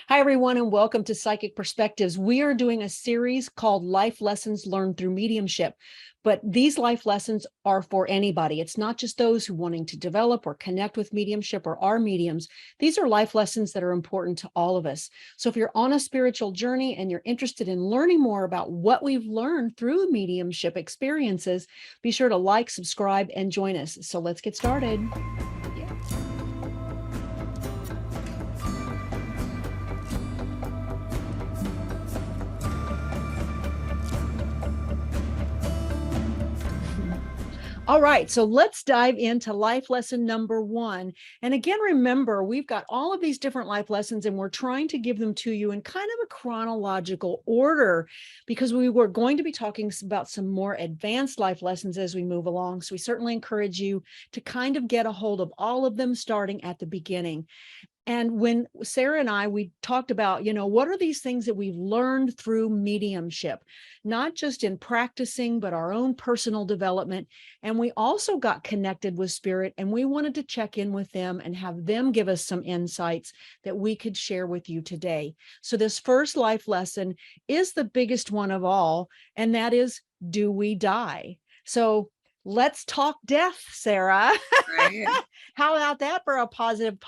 Hi, everyone, and welcome to Psychic Perspectives. We are doing a series called Life Lessons Learned Through Mediumship, but these life lessons are for anybody. It's not just those who wanting to develop or connect with mediumship or are mediums. These are life lessons that are important to all of us. So if you're on a spiritual journey and you're interested in learning more about what we've learned through mediumship experiences, be sure to like, subscribe, and join us. So let's get started. All right, so let's dive into life lesson number 1. And again, remember, we've got all of these different life lessons and we're trying to give them to you in kind of a chronological order because we were going to be talking about some more advanced life lessons as we move along. So we certainly encourage you to kind of get a hold of all of them starting at the beginning. And when Sarah and we talked about, what are these things that we've learned through mediumship, not just in practicing, but our own personal development. And we also got connected with spirit and we wanted to check in with them and have them give us some insights that we could share with you today. So this first life lesson is the biggest one of all, and that is, do we die? So let's talk death, Sarah. Right. How about that for a positive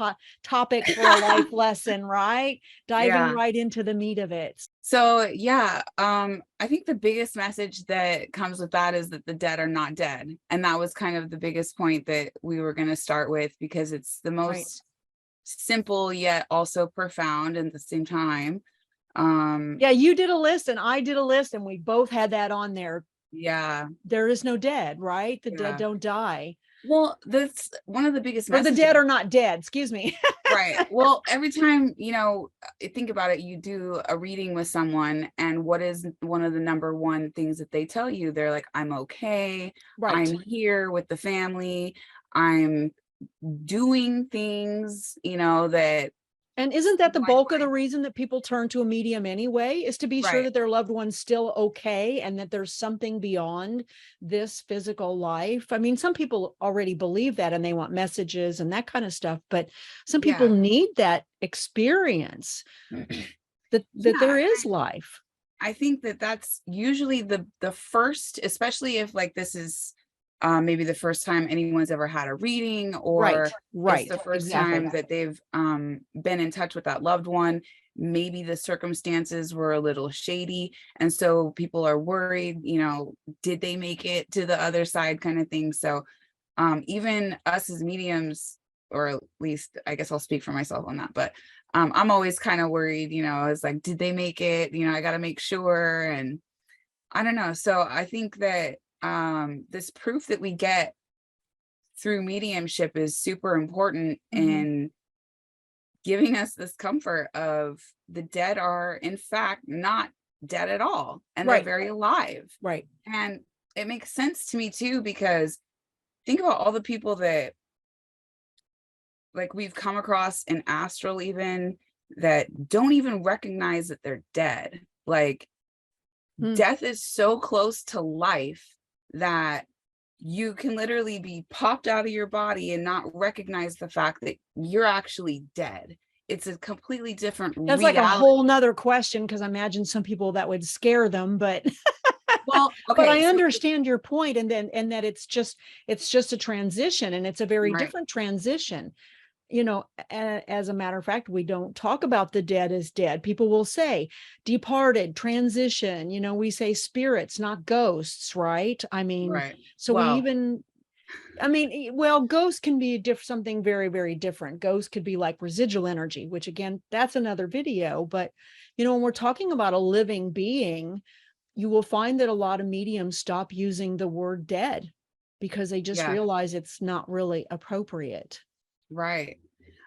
topic for a life lesson, right? Diving right into the meat of it. So I think the biggest message that comes with that is that the dead are not dead. And that was kind of the biggest point that we were going to start with, because it's the most simple yet also profound at the same time. Yeah, you did a list and I did a list and we both had that on there. Yeah. There is no dead, right? The dead don't die. Well, that's one of the biggest messages. Or the dead are not dead, excuse me. Right. Well, every time, think about it, you do a reading with someone, and what is one of the number one things that they tell you? They're like, I'm okay. Right. I'm here with the family. I'm doing things, that. And isn't that the bulk of the reason that people turn to a medium anyway, is to be sure that their loved one's still okay and that there's something beyond this physical life? I mean, some people already believe that and they want messages and that kind of stuff, but some people need that experience that there is life. I think that that's usually the first, especially if like this is maybe the first time anyone's ever had a reading, or it's the first time that they've been in touch with that loved one. Maybe the circumstances were a little shady, and so people are worried, did they make it to the other side, kind of thing. So even us as mediums, or at least I guess I'll speak for myself on that, but I'm always kind of worried, it's like, did they make it? I got to make sure. And I don't know. So I think that this proof that we get through mediumship is super important in giving us this comfort of the dead are in fact not dead at all, and they're very alive. Right. And it makes sense to me too, because think about all the people that like we've come across in astral, even, that don't even recognize that they're dead. Like death is so close to life that you can literally be popped out of your body and not recognize the fact that you're actually dead. It's a completely different That's reality. Like a whole nother question, because I imagine some people that would scare them, but well, okay, but I understand your point, and that it's just a transition, and it's a very different transition. As a matter of fact, we don't talk about the dead as dead. People will say departed, transition, we say spirits, not ghosts, right? I mean, so we even, ghosts can be something very, very different. Ghosts could be like residual energy, which again, that's another video. But, when we're talking about a living being, you will find that a lot of mediums stop using the word dead because they just realize it's not really appropriate. Right.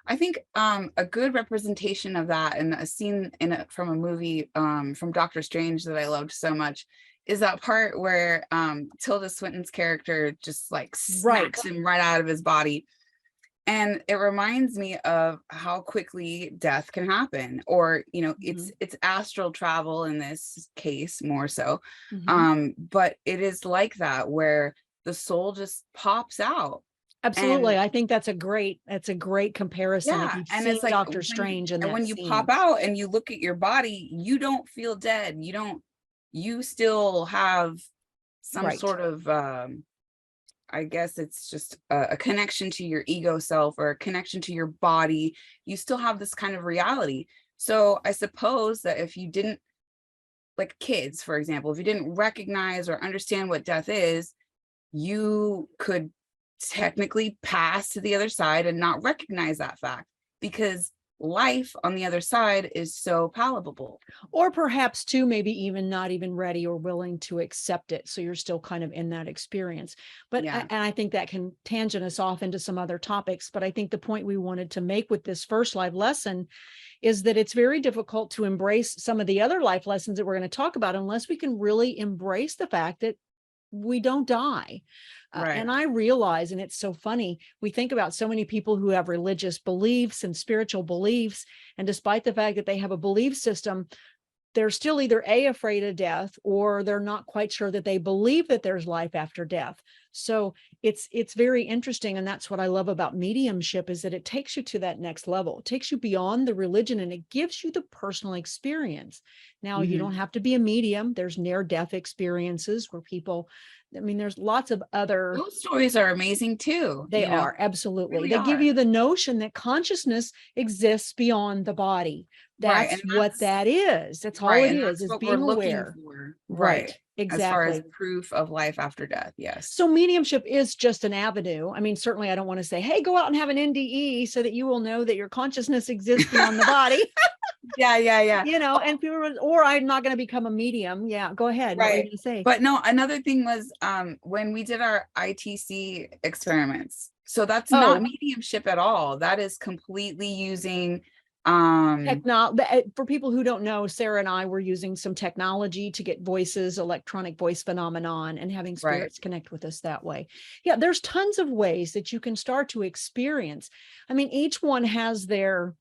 I think a good representation of that, and a scene from a movie from Doctor Strange that I loved so much, is that part where Tilda Swinton's character just like smacks him right out of his body. And it reminds me of how quickly death can happen, or, it's astral travel in this case more so. But it is like that, where the soul just pops out. Absolutely. And I think that's a great comparison. If yeah, you've and seen it's like Doctor Strange in that when you scene. pop out and you look at your body, you don't feel dead. You still have some Right. sort of I guess it's just a connection to your ego self or a connection to your body. You still have this kind of reality. So I suppose that if you didn't, like kids, for example, if you didn't recognize or understand what death is, you could technically pass to the other side and not recognize that fact because life on the other side is so palatable. Or perhaps too, maybe even not even ready or willing to accept it. So you're still kind of in that experience. But Yeah. and I think that can tangent us off into some other topics. But I think the point we wanted to make with this first live lesson is that it's very difficult to embrace some of the other life lessons that we're going to talk about unless we can really embrace the fact that we don't die. Right. And I realize, and it's so funny, we think about so many people who have religious beliefs and spiritual beliefs, and despite the fact that they have a belief system, they're still either afraid of death or they're not quite sure that they believe that there's life after death. So it's very interesting, and that's what I love about mediumship, is that it takes you to that next level. It takes you beyond the religion and it gives you the personal experience. Now, you don't have to be a medium. There's near-death experiences where people, I mean, there's lots of other. Those stories are amazing too. They are, absolutely. Really They give are. you the notion that consciousness exists beyond the body. Right. That's And what that is. That's all it and is that's what we're being looking aware. for. Right. As far as Exactly. proof of life after death. Yes. So mediumship is just an avenue. I mean, certainly I don't want to say, hey, go out and have an NDE so that you will know that your consciousness exists beyond the body. Yeah. And people, or I'm not going to become a medium. Yeah, go ahead. What were you Right. going to say? But no, another thing was when we did our ITC experiments. So that's not mediumship at all. That is completely using for people who don't know, Sarah and I were using some technology to get voices, electronic voice phenomenon, and having spirits connect with us that way. Yeah, there's tons of ways that you can start to experience. I mean, each one has their,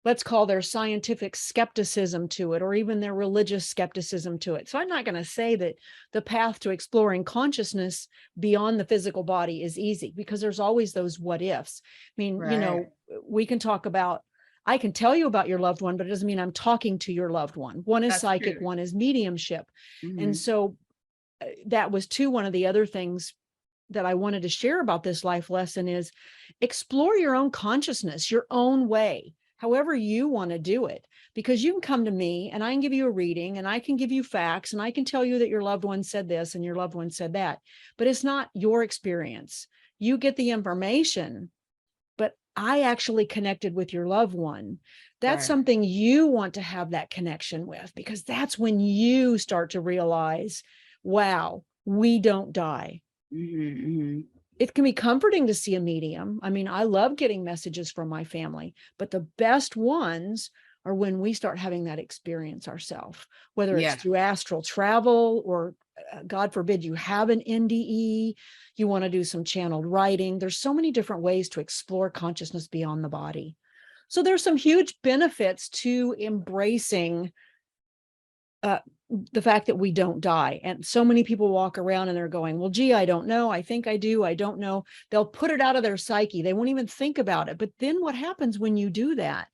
let's call their scientific skepticism to it, or even their religious skepticism to it. So I'm not going to say that the path to exploring consciousness beyond the physical body is easy, because there's always those what ifs. I mean, we can talk about, I can tell you about your loved one, but it doesn't mean I'm talking to your loved one. One is psychic, one is mediumship. And so that was too, one of the other things that I wanted to share about this life lesson is explore your own consciousness, your own way, however you want to do it, because you can come to me and I can give you a reading and I can give you facts and I can tell you that your loved one said this and your loved one said that, but it's not your experience. You get the information, but I actually connected with your loved one. That's something you want to have that connection with, because that's when you start to realize, wow, we don't die. It can be comforting to see a medium. I mean, I love getting messages from my family, but the best ones are when we start having that experience ourselves, whether it's through astral travel or God forbid you have an NDE, you want to do some channeled writing. There's so many different ways to explore consciousness beyond the body. So there's some huge benefits to embracing the fact that we don't die. And so many people walk around and they're going, well, gee, I don't know. I think I do. I don't know. They'll put it out of their psyche. They won't even think about it. But then what happens when you do that?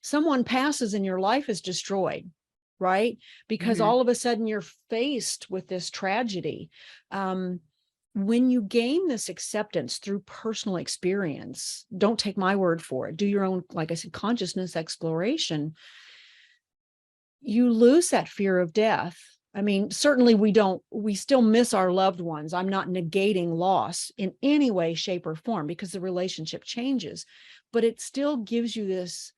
Someone passes and your life is destroyed, right? Because all of a sudden you're faced with this tragedy. When you gain this acceptance through personal experience, don't take my word for it. Do your own, like I said, consciousness exploration. You lose that fear of death. I mean, certainly we still miss our loved ones. I'm not negating loss in any way, shape, or form, because the relationship changes, but it still gives you this,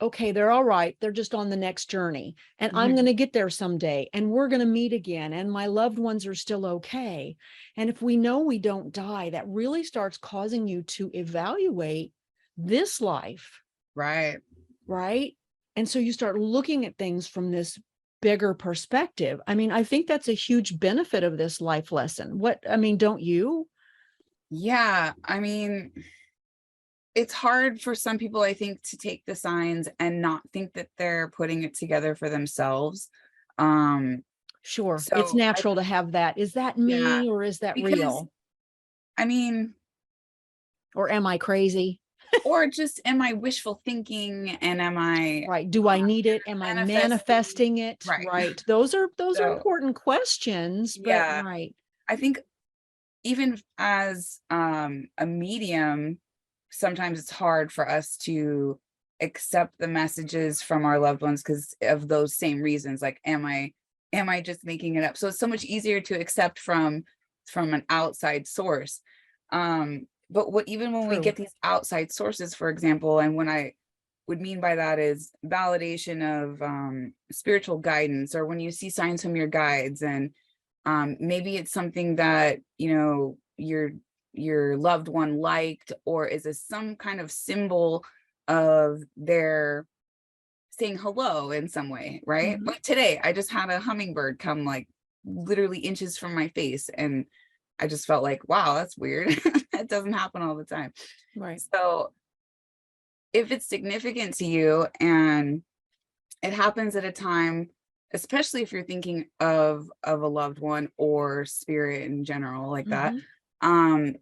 okay, they're all right. They're just on the next journey, and I'm going to get there someday, and we're going to meet again, and my loved ones are still okay. And if we know we don't die, that really starts causing you to evaluate this life. Right. And so you start looking at things from this bigger perspective. I mean, I think that's a huge benefit of this life lesson. Don't you? Yeah. I mean, it's hard for some people, I think, to take the signs and not think that they're putting it together for themselves. Sure. So it's natural to have that. Is that me or is that real? I mean, Or am I crazy? Or just, am I wishful thinking, and am I Right. Do I need it? Am I manifesting it? Right. Right. Those are So, important questions, but yeah, right. I think even as a medium, sometimes it's hard for us to accept the messages from our loved ones because of those same reasons. Like, am I just making it up? So it's so much easier to accept from an outside source. But what, even when we True. get these outside sources, for example, and when I would mean by that is validation of spiritual guidance, or when you see signs from your guides, and maybe it's something that, your loved one liked, or is this some kind of symbol of their saying hello in some way, right? Mhm. Like today, I just had a hummingbird come like literally inches from my face, and I just felt like, wow, that's weird. That doesn't happen all the time. Right. So if it's significant to you and it happens at a time, especially if you're thinking of a loved one or spirit in general like that, Mhm. um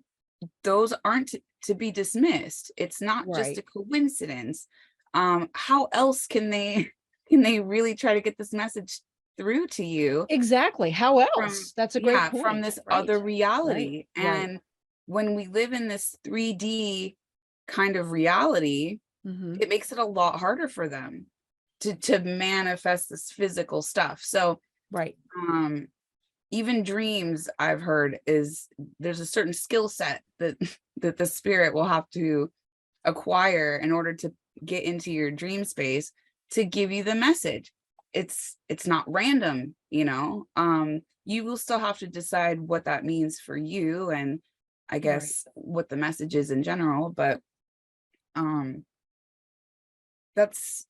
those aren't to be dismissed. It's not just Right. a coincidence. How else can they can they really try to get this message through to you Exactly. How from, else? That's a great yeah, from point. this Right. other Right. reality? Right. And when we live in this 3D kind of reality, Mhm. it makes it a lot harder for them to manifest this physical stuff. So Right. um even dreams, I've heard, is there's a certain skill set that that the spirit will have to acquire in order to get into your dream space to give you the message. It's not random, you will still have to decide what that means for you, and I Right. guess what the message is in general. But um that's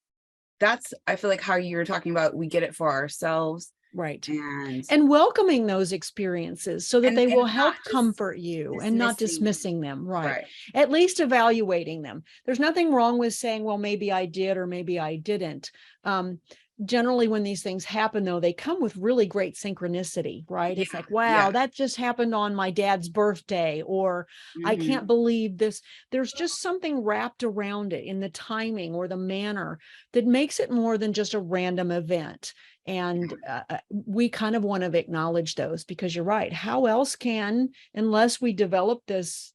that's I feel like how you were talking about, we get it for ourselves, Right. and And welcoming those experiences so that and they and will not help just comfort you and not dismissing them. dismissing them. Right. Right. At least evaluating them. There's nothing wrong with saying, well, maybe I did or maybe I didn't. Um, Generally, when these things happen, though, they come with really great synchronicity, right? Yeah, It's like, wow, yeah. that just happened on my dad's birthday, or I can't Mhm. believe this. There's just something wrapped around it in the timing or the manner that makes it more than just a random event. And we kind of want to acknowledge those, because you're right. How else can, unless we develop this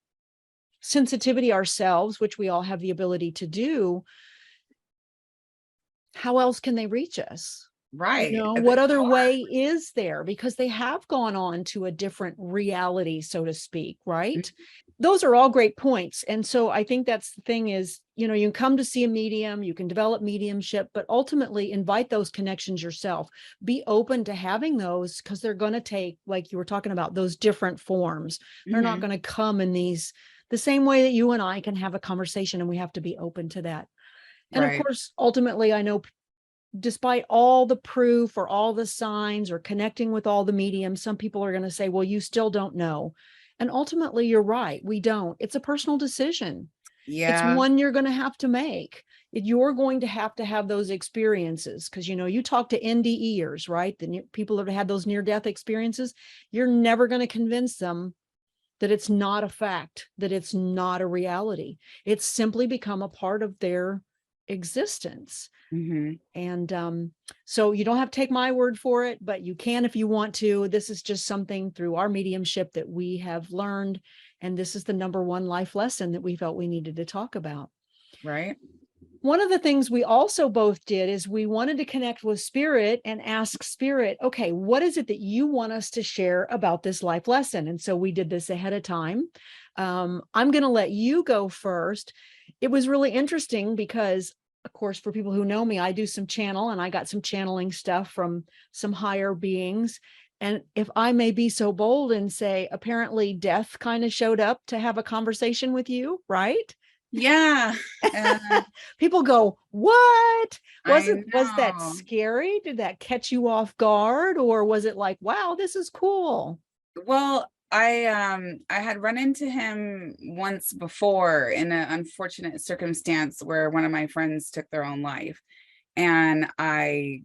sensitivity ourselves, which we all have the ability to do, how else can they reach us? Right. What It's other hard. way is there? Because they have gone on to a different reality, so to speak, right? Mhm. Those are all great points. And so I think that's the thing is, you can come to see a medium, you can develop mediumship, but ultimately invite those connections yourself. Be open to having those, because they're going to take, like you were talking about, those different forms. They're not Mhm. going to come in the same way that you and I can have a conversation, and we have to be open to that. And of Right. course, ultimately, I know despite all the proof or all the signs or connecting with all the mediums, some people are going to say, well, you still don't know. And ultimately, you're right. We don't. It's a personal decision. It's Yeah. one you're going to have to make. You're going to have those experiences, because, you talk to NDEers, right? The people that have had those near-death experiences. You're never going to convince them that it's not a fact, that it's not a reality. It's simply become a part of their existence. Mhm. And so you don't have to take my word for it, but you can if you want to. This is just something through our mediumship that we have learned. And this is the number one life lesson that we felt we needed to talk about. Right. One of the things we also both did is we wanted to connect with spirit and ask spirit, okay, what is it that you want us to share about this life lesson? And so we did this ahead of time. I'm going to let you go first. It was really interesting because, of course, for people who know me, I do some channel, and I got some channeling stuff from some higher beings. And if I may be so bold and say, apparently death kind of showed up to have a conversation with you, right? Yeah. Uh, People go, what? I Was that know. scary? Did that catch you off guard? Or was it like, wow, this is cool? Well, I had run into him once before in an unfortunate circumstance where one of my friends took their own life. And I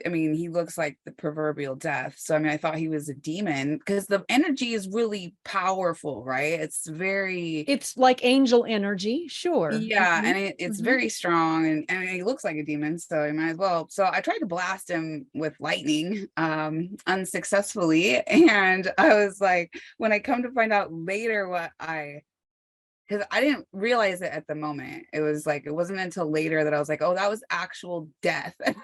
I mean, he looks like the proverbial death. So, I mean, I thought he was a demon because the energy is really powerful, right? It's like angel energy. Sure. Yeah, and it's very strong, and he looks like a demon, so he might as well. So I tried to blast him with lightning, unsuccessfully. And I was like, when I come to find out later because I didn't realize it at the moment. It was like, it wasn't until later that I was like, oh, that was actual death. And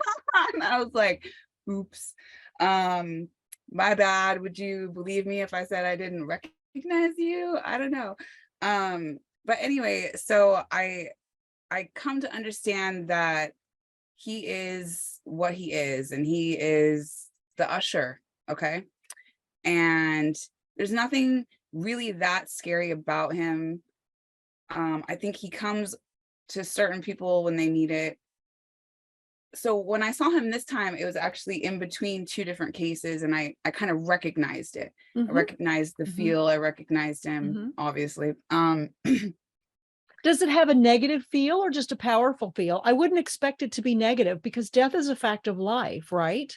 I was like, oops. My bad. Would you believe me if I said I didn't recognize you? I don't know. But anyway, so I come to understand that he is what he is, and he is the usher. Okay. And there's nothing really that scary about him. I think he comes to certain people when they need it. So when I saw him this time, it was actually in between two different cases, and I kind of recognized it. I recognized the feel. I recognized him, obviously. Does it have a negative feel or just a powerful feel? I wouldn't expect it to be negative because death is a fact of life, right?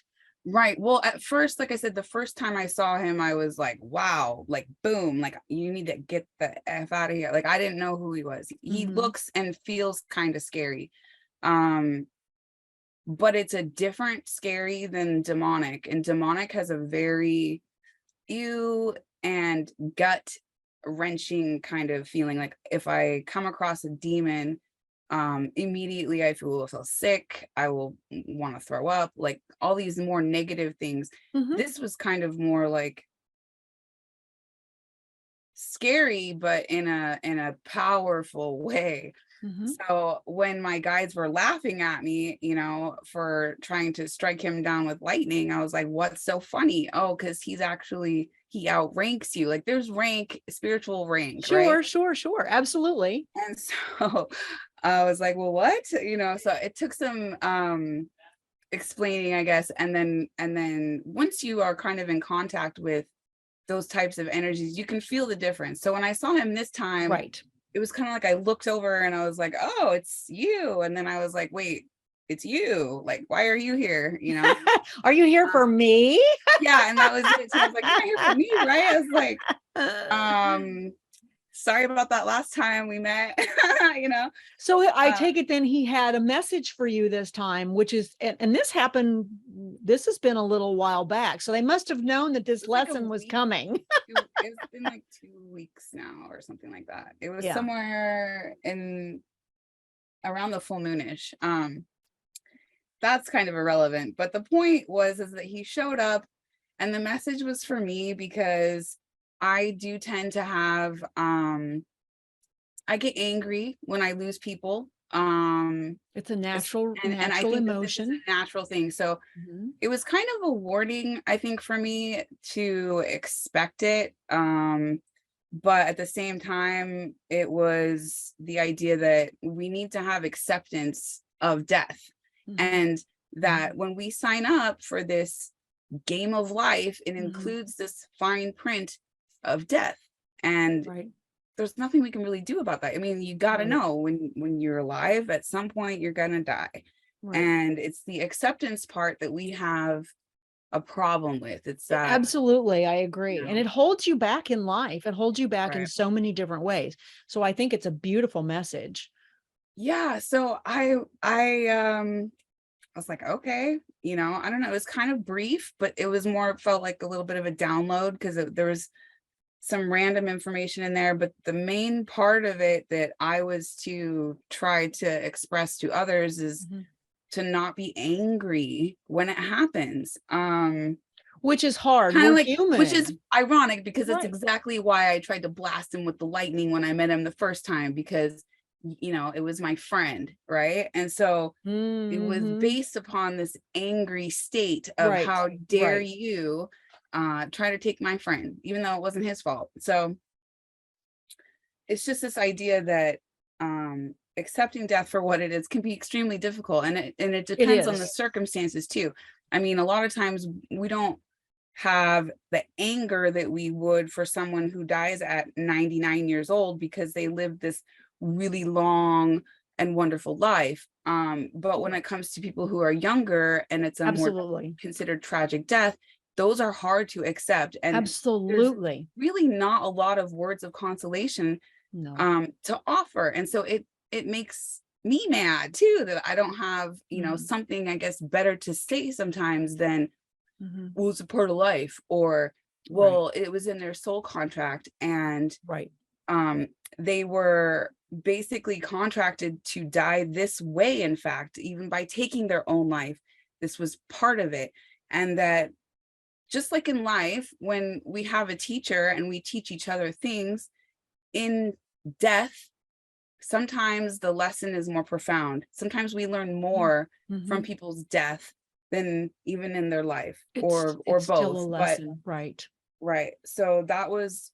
Right. Well, at first, like I said, the first time I saw him, I was like, wow, like, boom, like, you need to get the F out of here. Like, I didn't know who he was. He looks and feels kind of scary. But it's a different scary than demonic. And demonic has a very ew and gut wrenching kind of feeling. Like, if I come across a demon, immediately I feel sick. I will want to throw up, like all these more negative things. This was kind of more like scary, but in a powerful way. So when my guides were laughing at me, for trying to strike him down with lightning, I was like, what's so funny? Oh, because he outranks you. Like, there's spiritual rank, right? Sure. Absolutely. And so I was like, well, what? So it took some explaining, I guess. And then once you are kind of in contact with those types of energies, you can feel the difference. So when I saw him this time, it was kind of like I looked over and I was like, oh, it's you. And then I was like, wait, it's you. Like, why are you here? Are you here for me? Yeah. And that was it. So I was like, you're not here for me, right? I was like, sorry about that last time we met. So I take it then he had a message for you this time, which is, and this has been a little while back. So they must have known that this lesson was coming. It's been like 2 weeks now or something like that. It was somewhere around the full moonish. That's kind of irrelevant. But the point is that he showed up, and the message was for me because I do tend to have, I get angry when I lose people. It's a natural and I think emotion. This is a natural thing. So it was kind of a warning, I think, for me to expect it. But at the same time, it was the idea that we need to have acceptance of death. And that when we sign up for this game of life, it includes this fine print of death. And there's nothing we can really do about that. I mean, you got to know when you're alive, at some point you're going to die. And it's the acceptance part that we have a problem with. It's that absolutely, I agree. And it holds you back in life. It holds you back in so many different ways. So I think it's a beautiful message. Yeah. So I was like, okay, I don't know. It was kind of brief, but it was felt like a little bit of a download because there was some random information in there. But the main part of it that I was to try to express to others is to not be angry when it happens. Which is hard. We're human. Which is ironic because it's exactly why I tried to blast him with the lightning when I met him the first time, because it was my friend, right? And so it was based upon this angry state of how dare you try to take my friend, even though it wasn't his fault. So it's just this idea that accepting death for what it is can be extremely difficult, and it depends on the circumstances too. I mean, a lot of times we don't have the anger that we would for someone who dies at 99 years old because they lived this really long, and wonderful life. But when it comes to people who are younger and it's a more considered tragic death, those are hard to accept. And there's really not a lot of words of consolation to offer. And so it makes me mad too, that I don't have, you know, something, I guess, better to say sometimes than, well, it's a part of life, or, well, it was in their soul contract. And they were basically contracted to die this way. In fact, even by taking their own life, this was part of it. And that just like in life, when we have a teacher and we teach each other things, in death, sometimes the lesson is more profound. Sometimes we learn more from people's death than even in their life, or both. Still a lesson, but right. So that was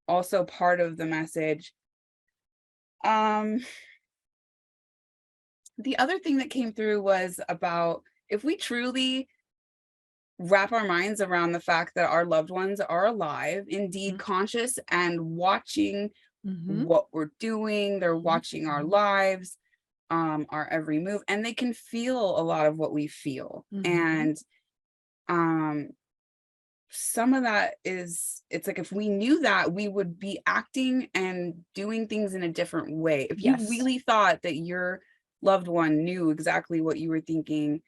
also part of the message. The other thing that came through was about, if we truly wrap our minds around the fact that our loved ones are alive, indeed conscious, and watching what we're doing, they're watching our lives, our every move, and they can feel a lot of what we feel. And some of that is, it's like, if we knew that, we would be acting and doing things in a different way. If you really thought that your loved one knew exactly what you were thinking,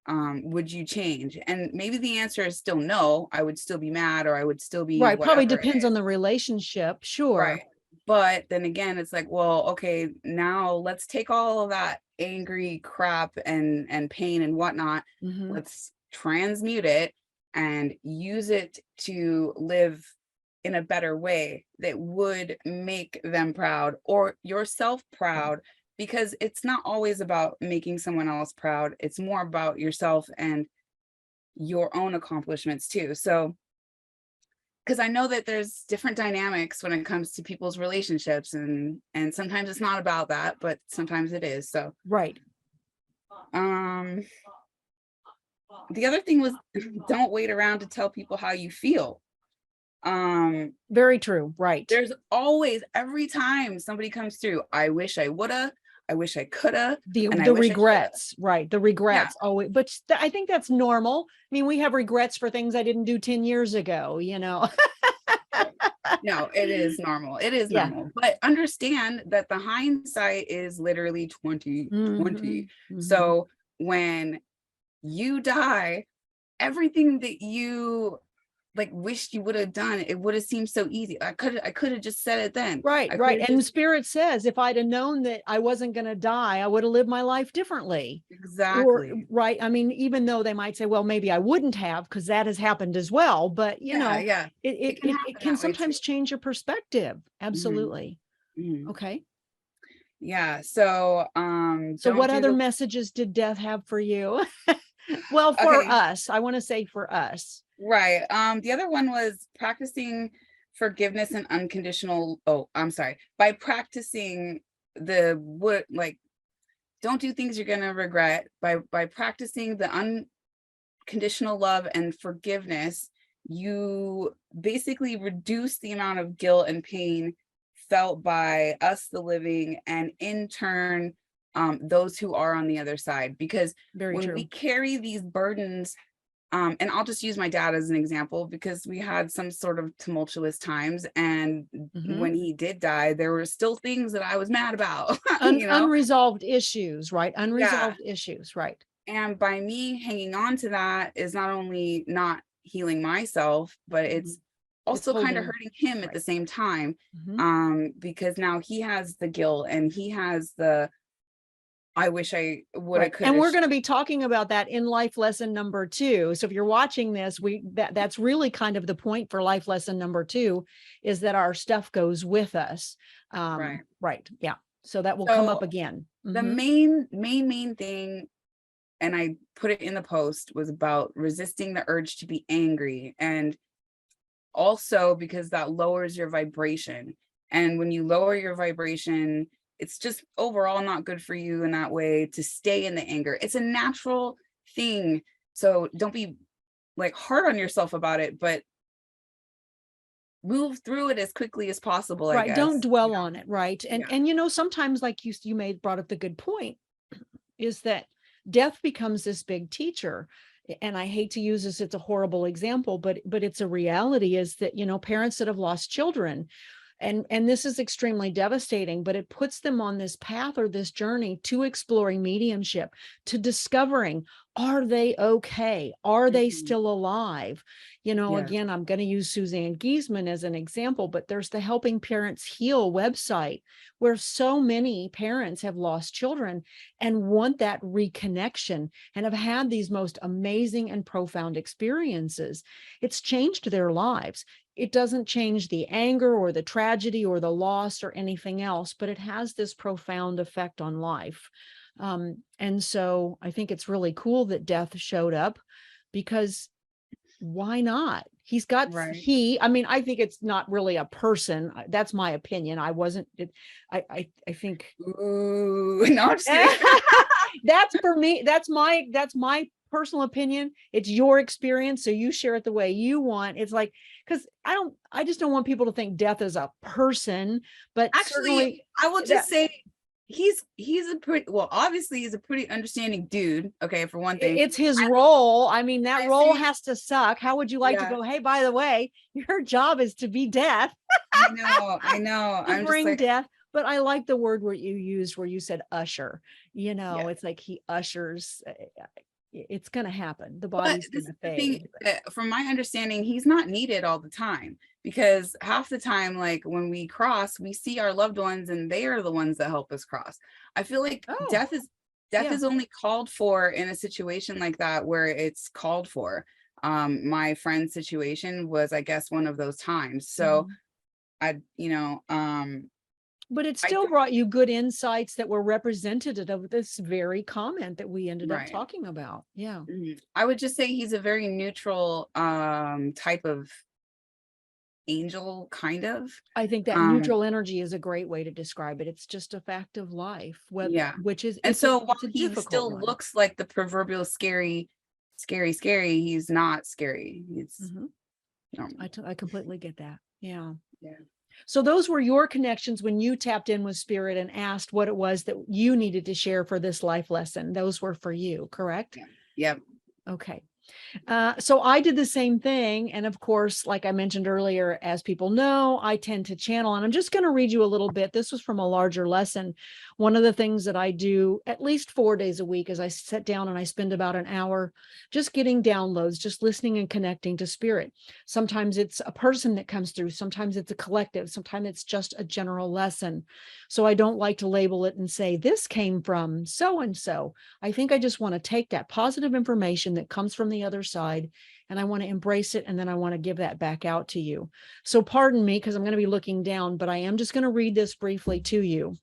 would you change? And maybe the answer is still no. I would still be mad, or I would still be probably depends on the relationship. But then again, it's like, well, okay, now let's take all of that angry crap and pain and whatnot, let's transmute it and use it to live in a better way that would make them proud, or yourself proud. Because it's not always about making someone else proud. It's more about yourself and your own accomplishments too. So, because I know that there's different dynamics when it comes to people's relationships, and sometimes it's not about that, but sometimes it is. So the other thing was, don't wait around to tell people how you feel. Very true. There's always, every time somebody comes through, I wish I woulda, I wish I coulda. The regrets, the regrets. Oh, but I think that's normal. I mean, we have regrets for things I didn't do 10 years ago, you know. No, it is normal. It is normal. But understand that the hindsight is literally 2020. So when you die, everything that you like wished you would have done, it would have seemed so easy. I could have just said it then. Right. And Spirit says, if I'd have known that I wasn't going to die, I would have lived my life differently. Exactly. I mean, even though they might say, well, maybe I wouldn't have, because that has happened as well. But you know, it can sometimes change your perspective. Absolutely. Okay. Yeah. So what other messages did death have for you? Well, for us, I want to say for us. Right. The other one was practicing forgiveness and unconditional. By practicing don't do things you're gonna regret. By practicing the unconditional love and forgiveness, you basically reduce the amount of guilt and pain felt by us, the living, and in turn, those who are on the other side. Because when we carry these burdens, and I'll just use my dad as an example, because we had some sort of tumultuous times, and when he did die, there were still things that I was mad about. Unresolved issues, right? Issues, right? And by me hanging on to that is not only not healing myself, but it's also kind of hurting him at the same time, because now he has the guilt and he has the I wish I would have. And we're going to be talking about that in life lesson number 2. So if you're watching this, that's really kind of the point for life lesson number 2, is that our stuff goes with us. Right. Yeah. So that will come up again. The main thing, and I put it in the post, was about resisting the urge to be angry. And also because that lowers your vibration. And when you lower your vibration, it's just overall not good for you in that way to stay in the anger. It's a natural thing. So don't be like hard on yourself about it, but move through it as quickly as possible, I Right. Don't guess. dwell on it. Right. Yeah. And, sometimes like you brought up the good point is that death becomes this big teacher. And I hate to use this, it's a horrible example, but it's a reality, is that, parents that have lost children, and this is extremely devastating, but it puts them on this path or this journey to exploring mediumship, to discovering, are they okay? Are they still alive? Again, I'm going to use Suzanne Giesman as an example, but there's the Helping Parents Heal website, where so many parents have lost children and want that reconnection and have had these most amazing and profound experiences. It's changed their lives. It doesn't change the anger or the tragedy or the loss or anything else, but it has this profound effect on life. And so I think it's really cool that death showed up, because why not? He's got, I think it's not really a person. That's my opinion. I think. Ooh, no, I'm just kidding. That's for me. That's my personal opinion. It's your experience, so you share it the way you want. It's like, because I just don't want people to think death is a person. But actually, I will just say he's a pretty, well, obviously he's a pretty understanding dude. Okay, for one thing, it's his role. I mean, that role has to suck. How would you like to go, hey, by the way, your job is to be death? I know. To bring death. But I like the word where you used, where you said usher. It's like he ushers. It's going to happen. The body's going to fade. From my understanding, he's not needed all the time, because half the time, like when we cross, we see our loved ones and they are the ones that help us cross. I feel like death is only called for in a situation like that, where it's called for. My friend's situation was, I guess, one of those times. So but it still brought you good insights that were representative of this very comment that we ended up talking about. Yeah. I would just say he's a very neutral type of angel, kind of. I think that neutral energy is a great way to describe it. It's just a fact of life. Which is, and so while he still looks like the proverbial scary, he's not scary. He's I completely get that. Yeah. So those were your connections when you tapped in with spirit and asked what it was that you needed to share for this life lesson. Those were for you, correct? Yep. Okay. So I did the same thing. And of course, like I mentioned earlier, as people know, I tend to channel, and I'm just going to read you a little bit. This was from a larger lesson. One of the things that I do at least 4 days a week is I sit down and I spend about an hour just getting downloads, just listening and connecting to spirit. Sometimes it's a person that comes through. Sometimes it's a collective. Sometimes it's just a general lesson. So I don't like to label it and say, this came from so-and-so. I think I just want to take that positive information that comes from the other side, and I want to embrace it, and then I want to give that back out to you. So pardon me, because I'm going to be looking down, but I am just going to read this briefly to you.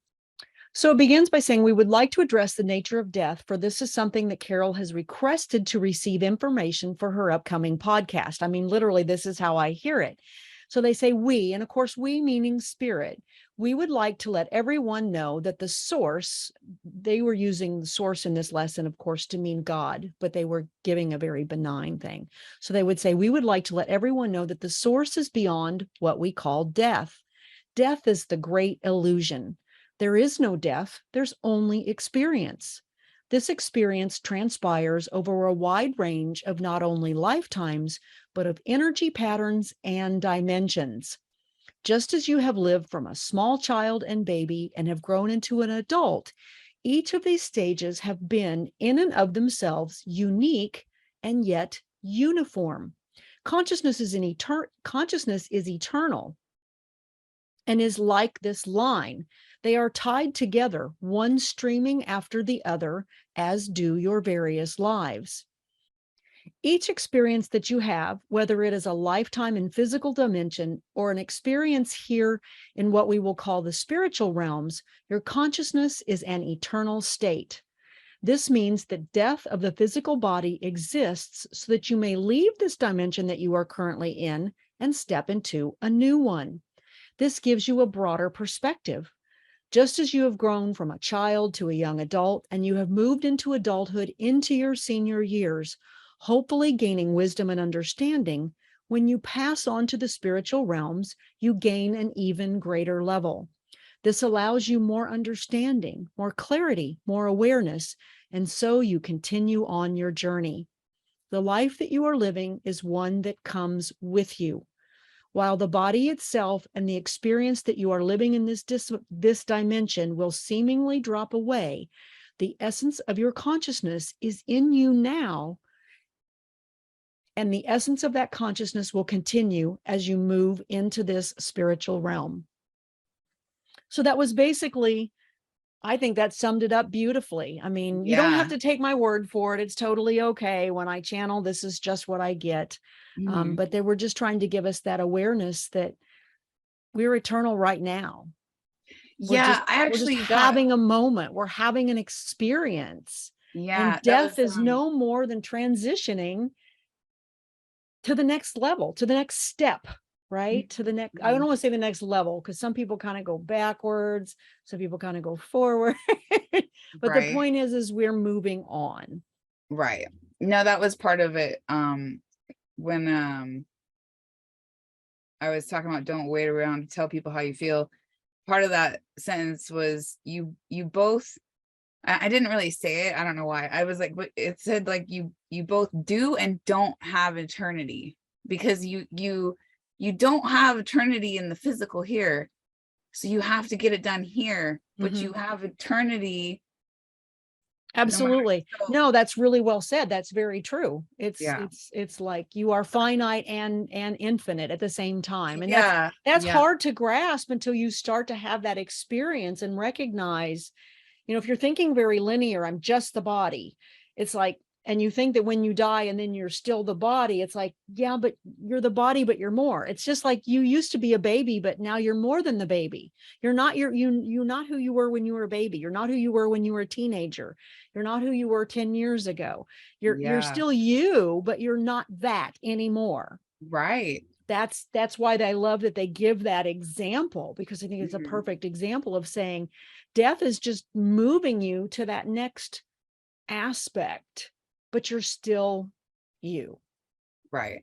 So it begins by saying, we would like to address the nature of death, for this is something that Carol has requested to receive information for her upcoming podcast. I mean, literally, this is how I hear it. So they say we, and of course, we meaning spirit, we would like to let everyone know that the source, they were using the source in this lesson, of course, to mean God, but they were giving a very benign thing. So they would say, we would like to let everyone know that the source is beyond what we call death. Death is the great illusion. There is no death, there's only experience. This experience transpires over a wide range of not only lifetimes, but of energy patterns and dimensions. Just as you have lived from a small child and baby and have grown into an adult, each of these stages have been in and of themselves unique and yet uniform. Consciousness is eternal and is like this line. They are tied together, one streaming after the other, as do your various lives. Each experience that you have, whether it is a lifetime in physical dimension or an experience here in what we will call the spiritual realms, your consciousness is an eternal state. This means that death of the physical body exists so that you may leave this dimension that you are currently in and step into a new one. This gives you a broader perspective. Just as you have grown from a child to a young adult and you have moved into adulthood into your senior years, hopefully gaining wisdom and understanding, When you pass on to the spiritual realms, you gain an even greater level. This allows you more understanding, more clarity, more awareness, and so you continue on your journey. The life that you are living is one that comes with you. While the body itself and the experience that you are living in this dimension will seemingly drop away, the essence of your consciousness is in you now, and the essence of that consciousness will continue as you move into this spiritual realm. So that was basically, I think that summed it up beautifully. I mean, you don't have to take my word for it. It's totally okay. When I channel, this is just what I get. But they were just trying to give us that awareness that we're eternal right now. Yeah, we're just having a moment. We're having an experience. Yeah. And death is no more than transitioning to the next level, to the next step, right? To the next, I don't want to say the next level, because some people kind of go backwards, some people kind of go forward. But the point is we're moving on. Right. No, that was part of it. When I was talking about don't wait around to tell people how you feel, part of that sentence was you both, I didn't really say it. I don't know why. I was like, it said like you both do and don't have eternity, because you don't have eternity in the physical here. So you have to get it done here, but you have eternity. Absolutely. No, that's really well said. That's very true. It's like you are finite and infinite at the same time. And that's hard to grasp until you start to have that experience and recognize, if you're thinking very linear, I'm just the body. It's like, and you think that when you die and then you're still the body, it's like, yeah, but you're the body, but you're more. It's just like you used to be a baby, but now you're more than the baby. You're not you're not who you were when you were a baby. You're not who you were when you were a teenager. You're not who you were 10 years ago. You're still you, but you're not that anymore. Right. That's why I love that they give that example, because I think it's a perfect example of saying death is just moving you to that next aspect, but you're still you. Right.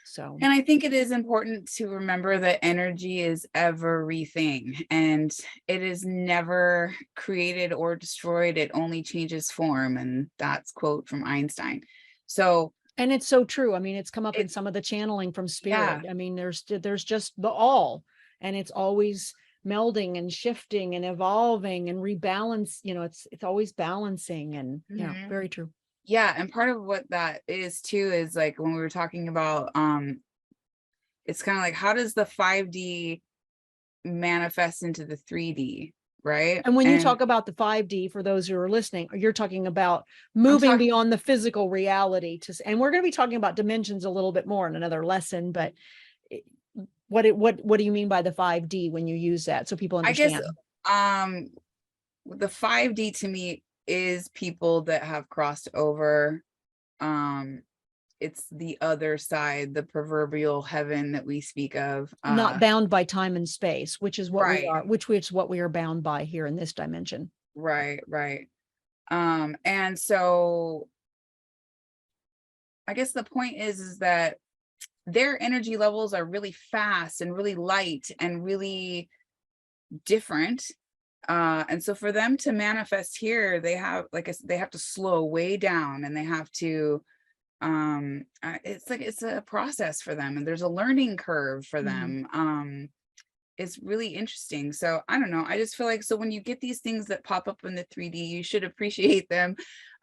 So, and I think it is important to remember that energy is everything, and it is never created or destroyed. It only changes form. And that's quote from Einstein. So, and it's so true. I mean, it's come up in some of the channeling from spirit. I mean, there's just the all, and it's always melding and shifting and evolving and rebalance. It's always balancing, and very true. Yeah. And part of what that is too, is like when we were talking about, it's kind of like, how does the 5D manifest into the 3D? Right. And when you talk about the 5D, for those who are listening, you're talking about moving beyond the physical reality and we're going to be talking about dimensions a little bit more in another lesson, but what do you mean by the 5D when you use that, so people understand? I guess the 5D to me is people that have crossed over. It's the other side, the proverbial heaven that we speak of, not bound by time and space, which is what we are, which is what we are bound by here in this dimension. Right. And so I guess the point is that their energy levels are really fast and really light and really different. And so for them to manifest here, they have, they have to slow way down, and they have to, it's a process for them, and there's a learning curve for them. It's really interesting. So I don't know. I just feel like, so when you get these things that pop up in the 3D, you should appreciate them.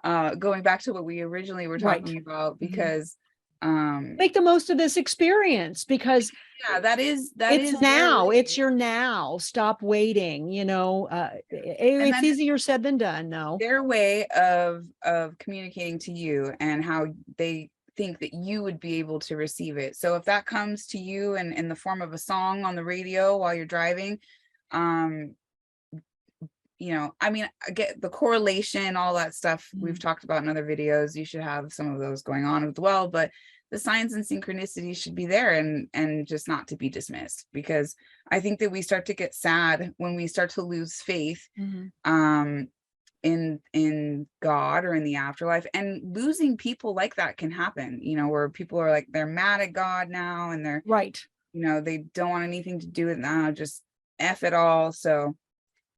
Going back to what we originally were talking about, because make the most of this experience, because it's now, it's your now. Stop waiting. It's easier said than done. No, their way of communicating to you and how they think that you would be able to receive it. So if that comes to you in the form of a song on the radio while you're driving, I mean, I get the correlation, all that stuff we've talked about in other videos. You should have some of those going on as well, but the signs and synchronicities should be there, and just not to be dismissed, because I think that we start to get sad when we start to lose faith in God or in the afterlife. And losing people like that can happen, where people are like, they're mad at God now, and they're, right. They don't want anything to do with it now, just F it all. So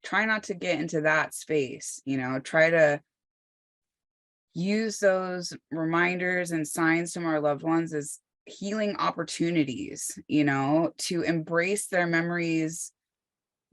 try not to get into that space, try to use those reminders and signs from our loved ones as healing opportunities, to embrace their memories,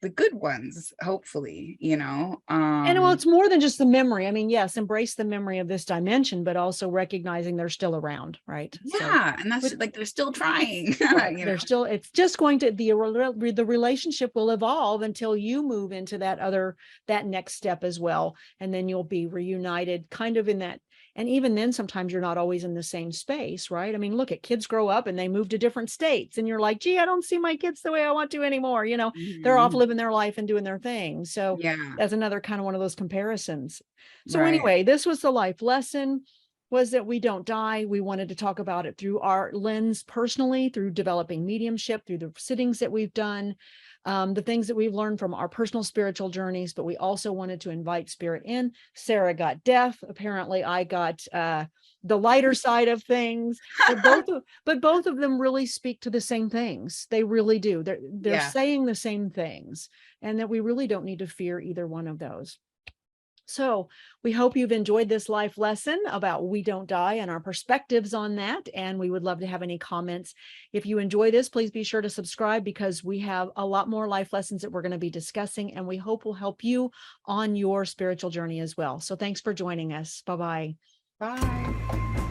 the good ones, hopefully, And well, it's more than just the memory. I mean, yes, embrace the memory of this dimension, but also recognizing they're still around, right? Yeah, and that's like, they're still trying. Right. They're still, it's just going to, the relationship will evolve until you move into that next step as well. And then you'll be reunited kind of in that. And even then, sometimes you're not always in the same space, right? I mean, look at kids grow up and they move to different states and you're like, gee, I don't see my kids the way I want to anymore. They're off living their life and doing their thing. So yeah, that's another kind of one of those comparisons. So right. anyway, this was the life lesson, was that we don't die. We wanted to talk about it through our lens personally, through developing mediumship, through the sittings that we've done, the things that we've learned from our personal spiritual journeys, but we also wanted to invite spirit in. Sarah got death. Apparently I got the lighter side of things, but both of them really speak to the same things. They really do. They're saying the same things, and that we really don't need to fear either one of those. So we hope you've enjoyed this life lesson about we don't die and our perspectives on that. And we would love to have any comments. If you enjoy this, please be sure to subscribe, because we have a lot more life lessons that we're going to be discussing, and we hope will help you on your spiritual journey as well. So thanks for joining us. Bye-bye. Bye.